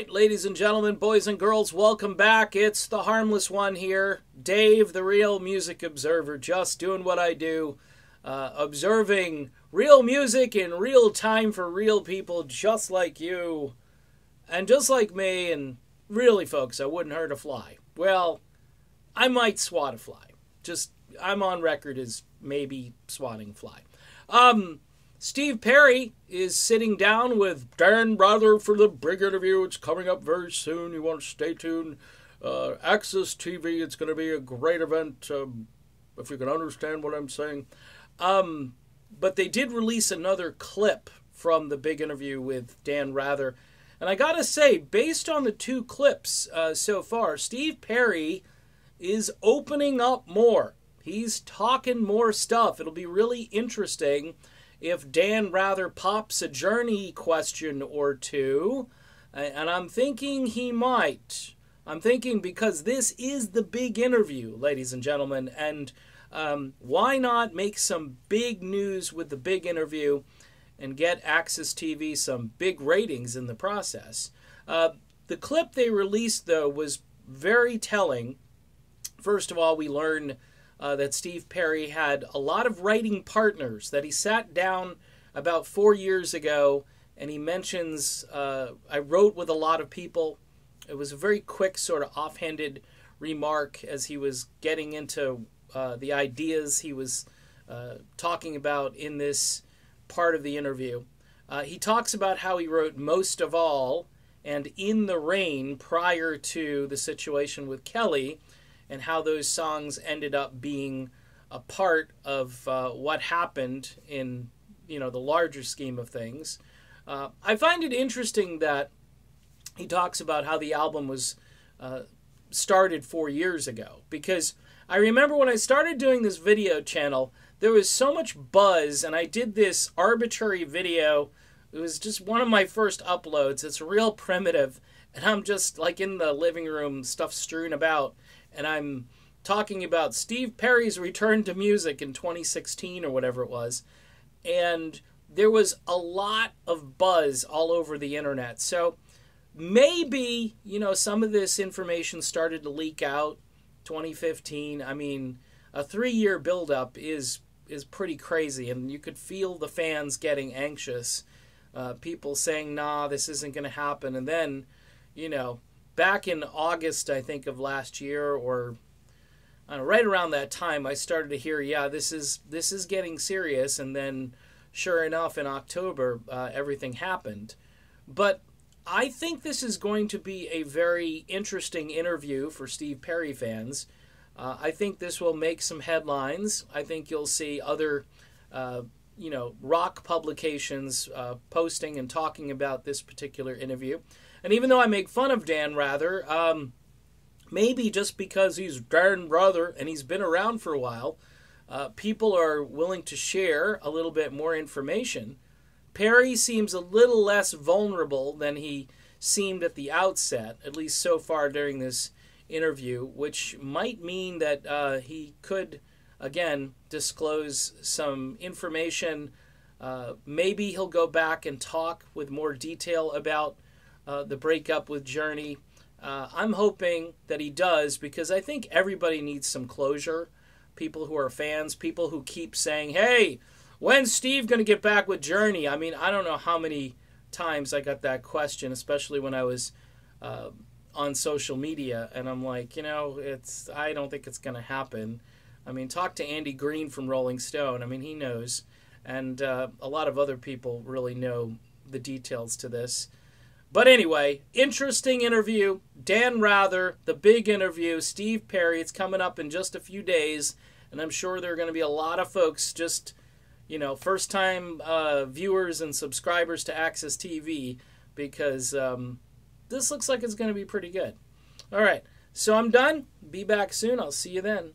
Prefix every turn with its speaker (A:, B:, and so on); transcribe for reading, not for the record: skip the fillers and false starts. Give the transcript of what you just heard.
A: right, ladies and gentlemen, boys and girls, welcome back. It's the harmless one here. Dave, the real music observer, just doing what I do. Observing real music in real time for real people just like you. And just like me, and really, folks, I wouldn't hurt a fly. Well, I might swat a fly. I'm on record as maybe swatting a fly. Steve Perry is sitting down with Dan Rather for the big interview. It's coming up very soon. You want to stay tuned. Access TV, it's going to be a great event, if you can understand what I'm saying. But they did release another clip from the big interview with Dan Rather. And I got to say, based on the two clips so far, Steve Perry is opening up more. He's talking more stuff. It'll be really interesting if Dan Rather pops a Journey question or two, and I'm thinking he might. I'm thinking because this is the big interview, ladies and gentlemen, and why not make some big news with the big interview and get Access TV some big ratings in the process. The clip they released, though, was very telling. First of all, we learn that Steve Perry had a lot of writing partners, that he sat down about 4 years ago, and he mentions, I wrote with a lot of people. It was a very quick sort of offhanded remark as he was getting into the ideas he was talking about in this part of the interview. He talks about how he wrote Most of All and In the Rain prior to the situation with Kelly, and how those songs ended up being a part of what happened in, the larger scheme of things. I find it interesting that he talks about how the album was started 4 years ago, because I remember when I started doing this video channel, there was so much buzz, and I did this arbitrary video. It was just one of my first uploads. It's real primitive, and I'm just like in the living room, stuff strewn about, and I'm talking about Steve Perry's return to music in 2016 or whatever it was. And there was a lot of buzz all over the internet. So maybe, some of this information started to leak out 2015. I mean, a 3-year buildup is pretty crazy. And you could feel the fans getting anxious. People saying, nah, this isn't going to happen. And then, back in August, I think, of last year, or right around that time, I started to hear, yeah, this is getting serious. And then, sure enough, in October, everything happened. But I think this is going to be a very interesting interview for Steve Perry fans. I think this will make some headlines. I think you'll see other, rock publications posting and talking about this particular interview. And even though I make fun of Dan Rather, maybe just because he's Dan Rather and he's been around for a while, people are willing to share a little bit more information. Perry seems a little less vulnerable than he seemed at the outset, at least so far during this interview, which might mean that he could, again, disclose some information. Maybe he'll go back and talk with more detail about the breakup with Journey. I'm hoping that he does, because I think everybody needs some closure. People who are fans, people who keep saying, hey, when's Steve going to get back with Journey? I mean, I don't know how many times I got that question, especially when I was on social media, and I'm like, I don't think it's going to happen. I mean, talk to Andy Green from Rolling Stone. I mean, he knows, and a lot of other people really know the details to this. But anyway, interesting interview. Dan Rather, the big interview. Steve Perry, it's coming up in just a few days, and I'm sure there are going to be a lot of folks just, first-time viewers and subscribers to Access TV, because this looks like it's going to be pretty good. All right, so I'm done. Be back soon. I'll see you then.